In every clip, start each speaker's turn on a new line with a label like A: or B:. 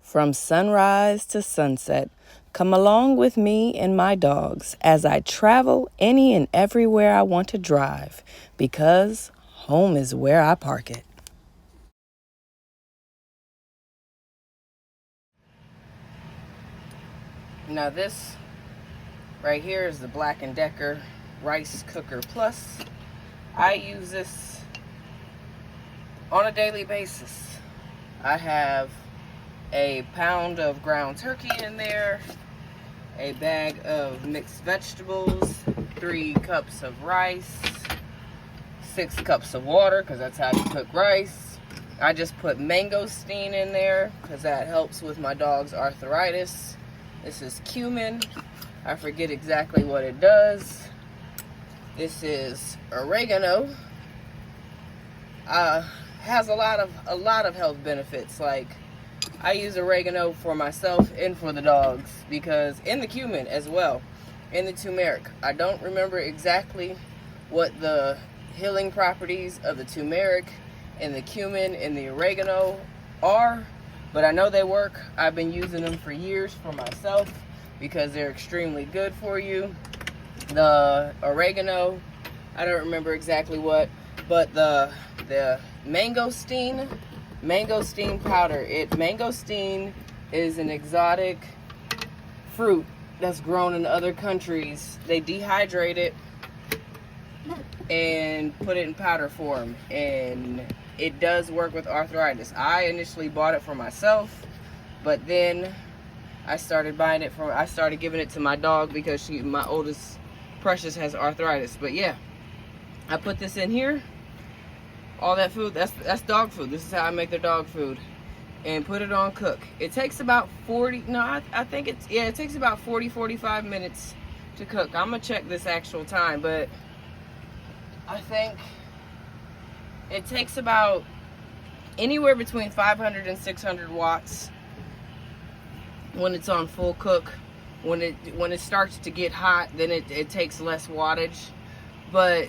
A: From sunrise to sunset, come along with me and my dogs as I travel any and everywhere I want to drive, because home is where I park it. Now this right here is the Black & Decker Rice Cooker Plus. I use this on a daily basis. I have a pound of ground turkey in there, a bag of mixed vegetables, 3 cups of rice, 6 cups of water, because that's how you cook rice. I just put mangosteen in there because that helps with my dog's arthritis. This is cumin. I forget exactly what it does. This is oregano. Has a lot of health benefits. Like, I use oregano for myself and for the dogs, because in the cumin as well, in the turmeric. I don't remember exactly what the healing properties of the turmeric and the cumin and the oregano are, but I know they work. I've been using them for years for myself because they're extremely good for you. The oregano, I don't remember exactly what, but the mangosteen powder. Mangosteen is an exotic fruit that's grown in other countries. They dehydrate it and put it in powder form, and it does work with arthritis. I initially bought it for myself, but then I started giving it to my dog because my oldest Precious has arthritis. But yeah, I put this in here. All that food, that's dog food. This is how I make the dog food. And put it on cook. It takes about 45 minutes to cook. I'm gonna check this actual time, but I think it takes about anywhere between 500 and 600 watts when it's on full cook. When it starts to get hot, then it takes less wattage. But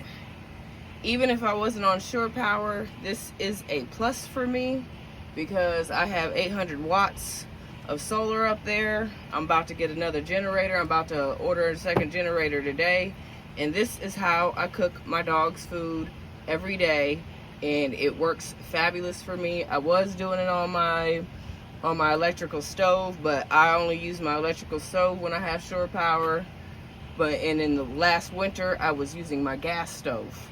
A: even if I wasn't on shore power, this is a plus for me because I have 800 watts of solar up there. I'm about to get another generator. I'm about to order a second generator today. And this is how I cook my dog's food every day. And it works fabulous for me. I was doing it on my electrical stove, but I only use my electrical stove when I have shore power. And in the last winter, I was using my gas stove.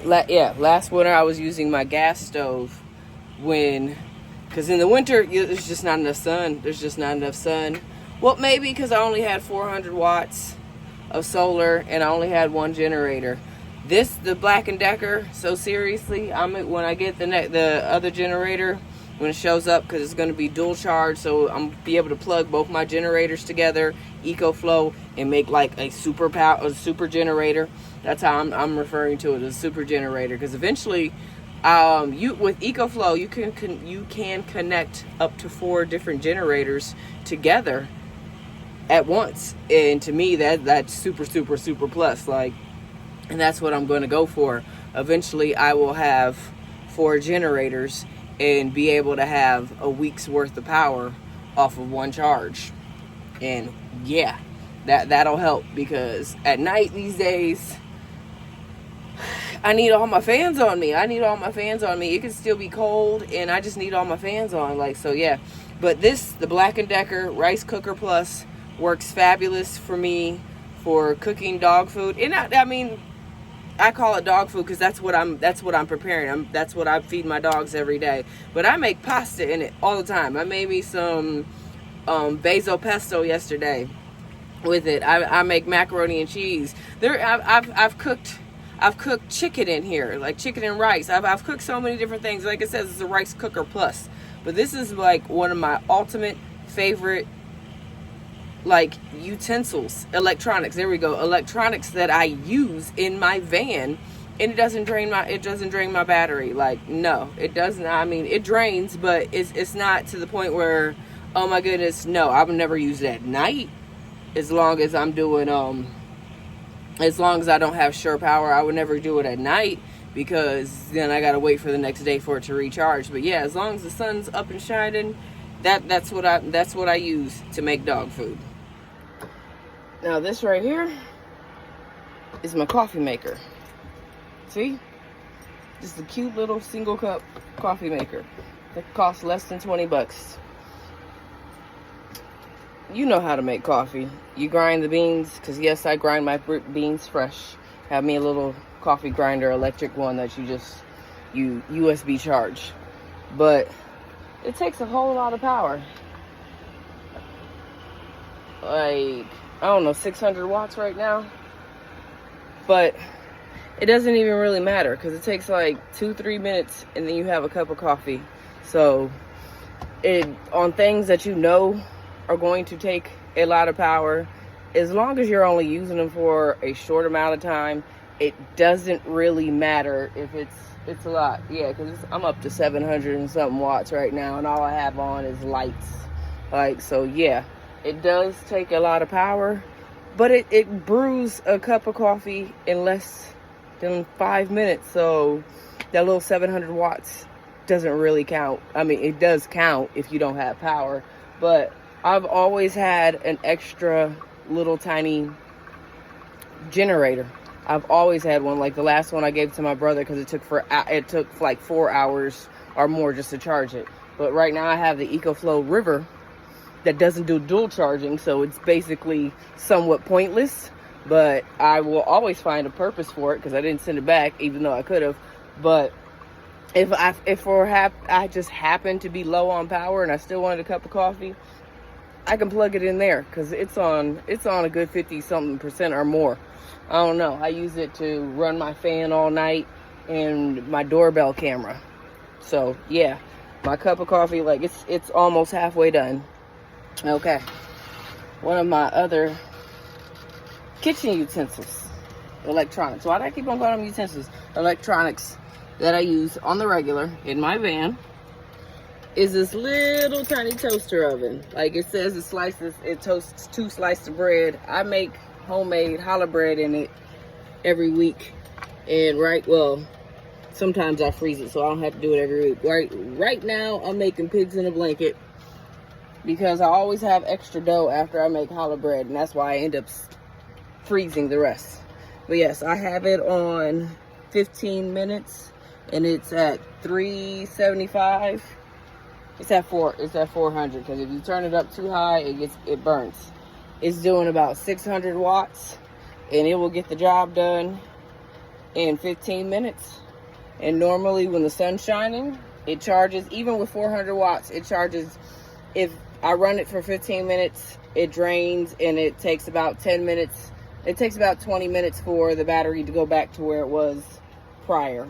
A: Last winter I was using my gas stove because in the winter there's just not enough sun. Well, maybe because I only had 400 watts of solar and I only had one generator. The Black & Decker, so seriously, when I get the other generator, when it shows up, because it's going to be dual charge, so I'm going to be able to plug both my generators together, EcoFlow, and make like a super generator. That's how I'm referring to it, as a super generator, because eventually with EcoFlow you can connect up to 4 different generators together at once, and to me that's super plus, like, and that's what I'm going to go for. Eventually I will have 4 generators and be able to have a week's worth of power off of one charge. And yeah, that'll help, because at night these days I need all my fans on me. It can still be cold and I just need all my fans on, like, so yeah. But the Black & Decker Rice Cooker Plus works fabulous for me for cooking dog food. And I call it dog food because that's what I'm preparing. That's what I feed my dogs every day. But I make pasta in it all the time. I made me some basil pesto yesterday with it. I make macaroni and cheese. I've cooked chicken in here, like chicken and rice. I've cooked so many different things. Like it says, it's a Rice Cooker Plus. But this is like one of my ultimate favorite, like, utensils, electronics that I use in my van, and it doesn't drain my battery. Like, no, it doesn't. It drains, but it's not to the point where, oh my goodness, no, I would never use it at night. As long as I don't have shore power, I would never do it at night, because then I gotta wait for the next day for it to recharge. But yeah, as long as the sun's up and shining, that's what I use to make dog food. Now this right here is my coffee maker. See? Just a cute little single cup coffee maker. It costs less than 20 bucks. You know how to make coffee. You grind the beans, because yes, I grind my beans fresh. Have me a little coffee grinder, electric one that you USB charge. But it takes a whole lot of power. Like, I don't know, 600 watts right now. But it doesn't even really matter, because it takes like 2-3 minutes and then you have a cup of coffee. So on things that you know are going to take a lot of power, as long as you're only using them for a short amount of time, it doesn't really matter if it's a lot. Yeah, because I'm up to 700 and something watts right now, and all I have on is lights. Like, so yeah, it does take a lot of power, but it brews a cup of coffee in less than 5 minutes. So that little 700 watts doesn't really count. I mean, it does count if you don't have power, but I've always had an extra little tiny generator. I've always had one. Like the last one I gave to my brother, because it took like 4 hours or more just to charge it. But right now I have the EcoFlow River that doesn't do dual charging, so it's basically somewhat pointless. But I will always find a purpose for it, because I didn't send it back, even though I could have. But if I just happen to be low on power and I still wanted a cup of coffee, I can plug it in there, because it's on a good 50-something% or more. I don't know. I use it to run my fan all night and my doorbell camera. So yeah, my cup of coffee, like it's almost halfway done. Okay, one of my other kitchen utensils, electronics. Why do I keep on calling them utensils? Electronics that I use on the regular in my van is this little tiny toaster oven. Like it says, it toasts 2 slices of bread. I make homemade challah bread in it every week, and sometimes I freeze it so I don't have to do it every week. Right now I'm making pigs in a blanket, because I always have extra dough after I make challah bread, and that's why I end up freezing the rest. But yes, I have it on 15 minutes, and it's at 375. It's at 400, because if you turn it up too high, it burns. It's doing about 600 watts, and it will get the job done in 15 minutes. And normally when the sun's shining, it charges. Even with 400 watts, it charges. If I run it for 15 minutes, it drains, and it takes about 10 minutes. It takes about 20 minutes for the battery to go back to where it was prior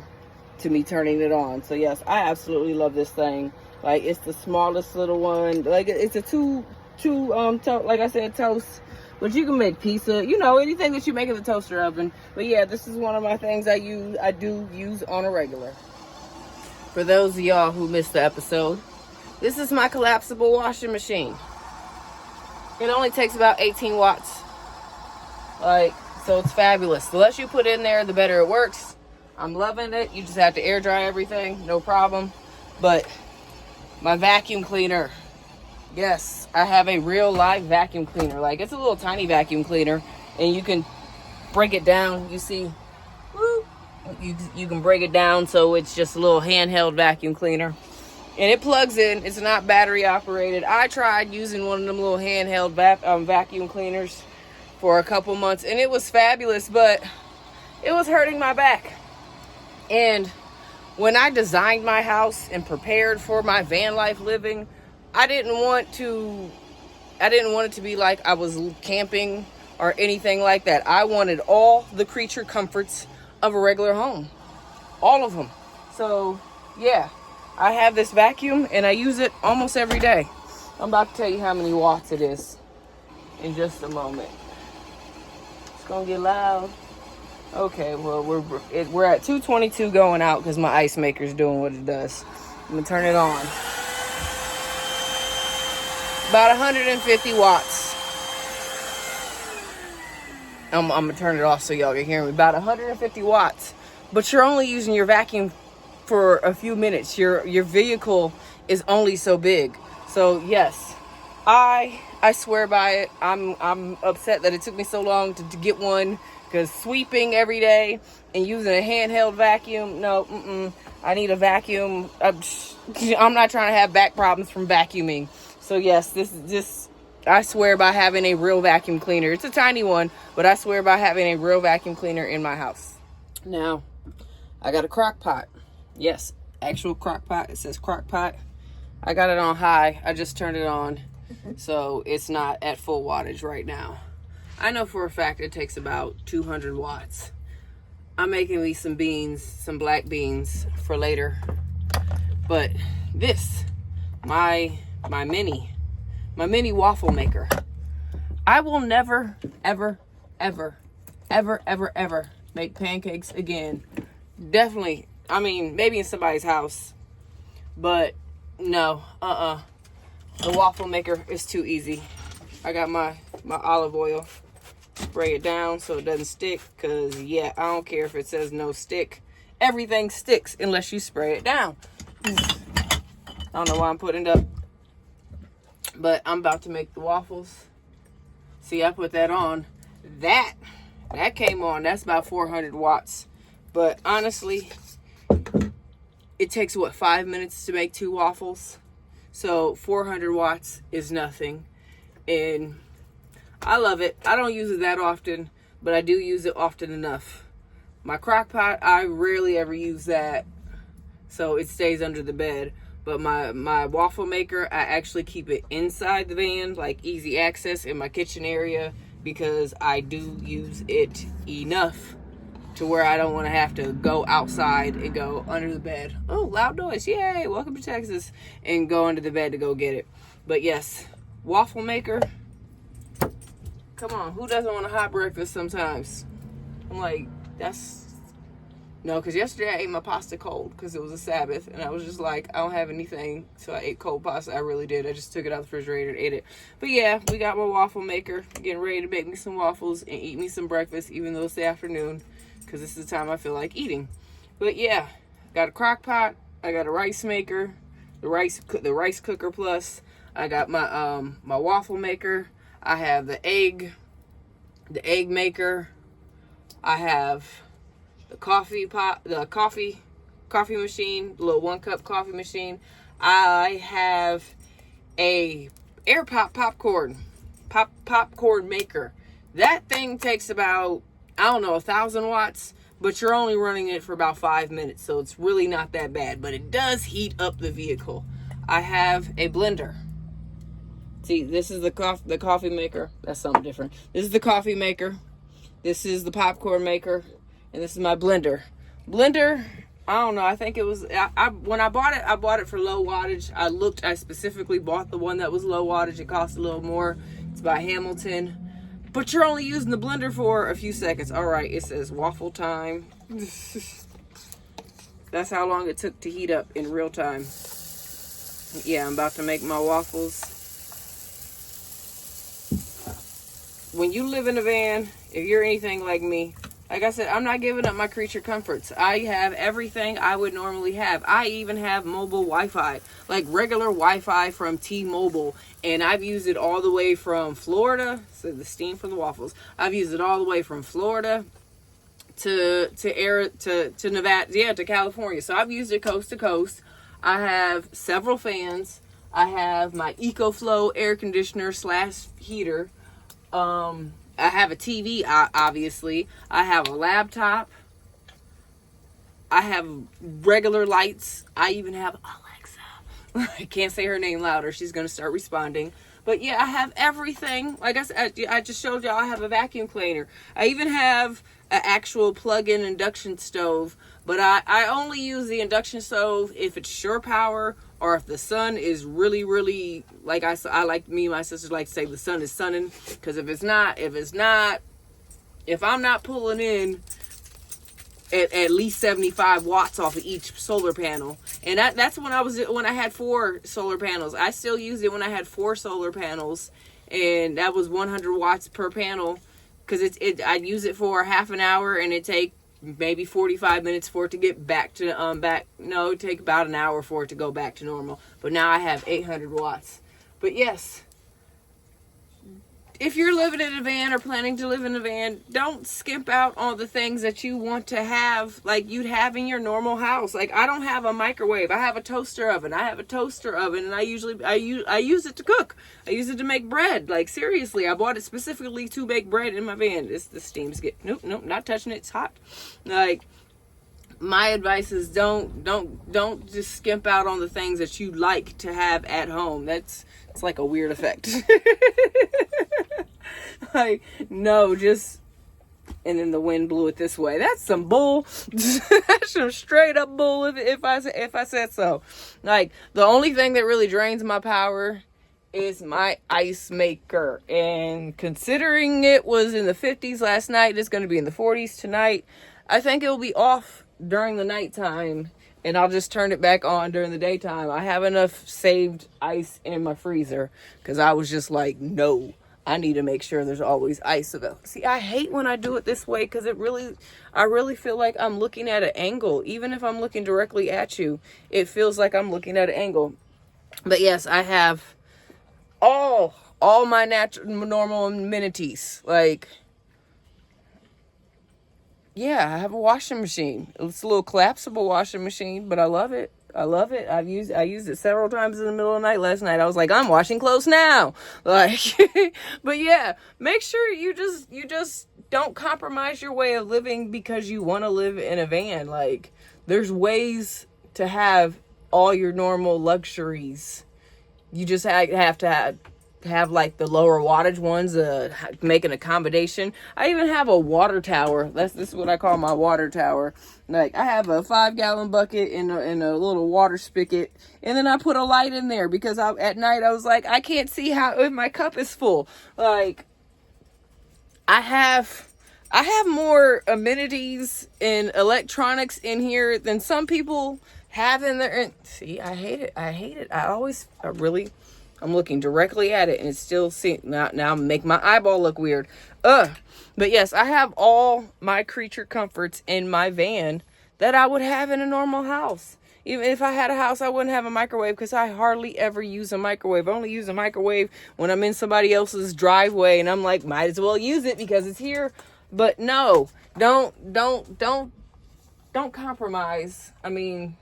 A: to me turning it on. So yes, I absolutely love this thing. Like, it's the smallest little one. Like, it's a like I said, toast. But you can make pizza, anything that you make in the toaster oven. But yeah, this is one of my things I do use on a regular. For those of y'all who missed the episode, this is my collapsible washing machine. It only takes about 18 watts. So it's fabulous. The less you put in there, the better it works. I'm loving it. You just have to air dry everything, no problem. But my vacuum cleaner, yes, I have a real live vacuum cleaner. Like, it's a little tiny vacuum cleaner, and you can break it down. You see, you can break it down so it's just a little handheld vacuum cleaner, and it plugs in. It's not battery operated. I tried using one of them little handheld vacuum cleaners for a couple months, and it was fabulous, but it was hurting my back. And when I designed my house and prepared for my van life living, I didn't want it to be like I was camping or anything like that. I wanted all the creature comforts of a regular home. All of them. So, yeah, I have this vacuum, and I use it almost every day. I'm about to tell you how many watts it is in just a moment. It's going to get loud. Okay, well, we're at 222 going out, because my ice maker's doing what it does. I'm going to turn it on. About 150 watts. I'm going to turn it off so y'all can hear me. About 150 watts. but you're only using your vacuum for a few minutes. Your vehicle is only so big. So yes, I swear by it. I'm upset that it took me so long to get one, because sweeping every day and using a handheld vacuum, no, I need a vacuum. I'm not trying to have back problems from vacuuming. So yes, this I swear by having a real vacuum cleaner. It's a tiny one, but I swear by having a real vacuum cleaner in my house. Now, I got a crock pot. Yes, actual crock pot. It says crock pot. I got it on high. I just turned it on, so it's not at full wattage right now. I know for a fact it takes about 200 watts. I'm making me some beans, some black beans for later. But this, my mini waffle maker. I will never, ever, ever, ever, ever, ever make pancakes again. Definitely, I mean, maybe in somebody's house. But no, the waffle maker is too easy. I got my olive oil. Spray it down so it doesn't stick, because yeah, I don't care if it says no stick. Everything sticks unless you spray it down. I don't know why I'm putting it up, but I'm about to make the waffles. See, I put that on. That came on. That's about 400 watts. But honestly, it takes what, 5 minutes to make 2 waffles? So 400 watts is nothing. And I love it. I don't use it that often, but I do use it often enough. My crock pot, I rarely ever use that, so it stays under the bed. But my waffle maker, I actually keep it inside the van, like easy access in my kitchen area, because I do use it enough to where I don't want to have to go outside and go under the bed. Oh, loud noise. Yay, welcome to Texas. And go under the bed to go get it. But yes, waffle maker. Come on, who doesn't want a hot breakfast sometimes? I'm like, no, because yesterday I ate my pasta cold because it was a Sabbath, and I was just like, I don't have anything, so I ate cold pasta. I really did. I just took it out of the refrigerator and ate it. But yeah, we got my waffle maker, getting ready to make me some waffles and eat me some breakfast, even though it's the afternoon, because this is the time I feel like eating. But yeah, got a crock pot, I got a rice maker, the rice cooker plus. I got my my waffle maker. I have the egg maker. I have the coffee pot, the coffee machine, the little 1-cup coffee machine. I have a air popcorn maker. That thing takes about, I don't know, 1,000 watts, but you're only running it for about 5 minutes, so it's really not that bad, but it does heat up the vehicle. I have a blender. See, this is the coffee maker. That's something different. This is the coffee maker. This is the popcorn maker. And this is my blender. Blender, I don't know. I think it was, when I bought it for low wattage. I specifically bought the one that was low wattage. It cost a little more. It's by Hamilton. But you're only using the blender for a few seconds. All right, it says waffle time. That's how long it took to heat up in real time. Yeah, I'm about to make my waffles. When you live in a van, if you're anything like me, like I said, I'm not giving up my creature comforts. I have everything I would normally have. I even have mobile Wi-Fi, like regular Wi-Fi from T-Mobile. And I've used it all the way from Florida. So the steam from the waffles. I've used it all the way from Florida to Nevada, yeah, to California. So I've used it coast to coast. I have several fans. I have my EcoFlow air conditioner / heater. I have a TV, obviously. I have a laptop. I have regular lights. I even have Alexa. I can't say her name louder. She's going to start responding. But yeah, I have everything. Like I said, I just showed y'all I have a vacuum cleaner. I even have an actual plug-in induction stove. But I only use the induction stove if it's shore power, or if the sun is really, really, like me and my sisters like to say, the sun is sunning. Because if I'm not pulling in at least 75 watts off of each solar panel, and that's when I had 4 solar panels. I still use it when I had 4 solar panels, and that was 100 watts per panel. Because I'd use it for half an hour, and it'd take maybe 45 minutes for it to get back to, no, it'd take about an hour for it to go back to normal. But now I have 800 watts. But yes, if you're living in a van or planning to live in a van, don't skimp out on the things that you want to have like you'd have in your normal house. Like, I don't have a microwave. I have a toaster oven. And I use it to cook. I use it to make bread. Like, seriously, I bought it specifically to make bread in my van. The steam's nope, not touching it. It's hot. Like, my advice is don't just skimp out on the things that you like to have at home. It's like a weird effect. Like, no, just, and then the wind blew it this way. That's some bull. That's some straight up bull if I said so. Like, the only thing that really drains my power is my ice maker. And considering it was in the 50s last night, it's going to be in the 40s tonight. I think it'll be off during the nighttime, and I'll just turn it back on during the daytime. I have enough saved ice in my freezer because I was just like, no, I need to make sure there's always ice available. See, I hate when I do it this way because I really feel like I'm looking at an angle. Even if I'm looking directly at you, it feels like I'm looking at an angle. But yes, I have all my normal amenities. Like, yeah, I have a washing machine. It's a little collapsible washing machine, but I love it. I used it several times in the middle of the night last night. I was like, I'm washing clothes now. Like, but yeah, make sure you just don't compromise your way of living because you want to live in a van. Like, there's ways to have all your normal luxuries. You just have to have like the lower wattage ones, make an accommodation. I even have a water tower. This is what I call my water tower. Like, I have a 5-gallon bucket and a little water spigot, and then I put a light in there because at night I was like, I can't see if my cup is full. Like, I have more amenities and electronics in here than some people have in there. See, I hate it. I'm looking directly at it and it's still now make my eyeball look weird. But yes, I have all my creature comforts in my van that I would have in a normal house. Even if I had a house, I wouldn't have a microwave because I hardly ever use a microwave. I only use a microwave when I'm in somebody else's driveway and I'm like, might as well use it because it's here. But no, don't compromise. I mean,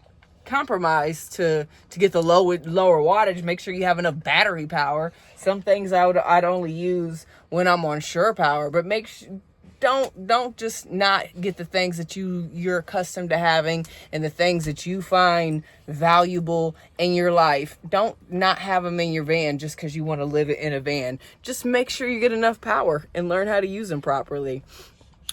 A: compromise to get the lower wattage. Make sure you have enough battery power. Some things I'd only use when I'm on shore power, but don't just not get the things that you're accustomed to having and the things that you find valuable in your life. Don't not have them in your van just because you want to live in a van. Just make sure you get enough power and learn how to use them properly.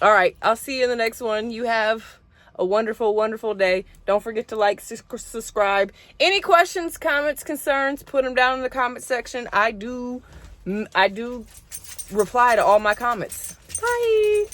A: All right, I'll see you in the next one. You have a wonderful, wonderful day. Don't forget to like, subscribe. Any questions, comments, concerns, put them down in the comment section. I do reply to all my comments. Bye.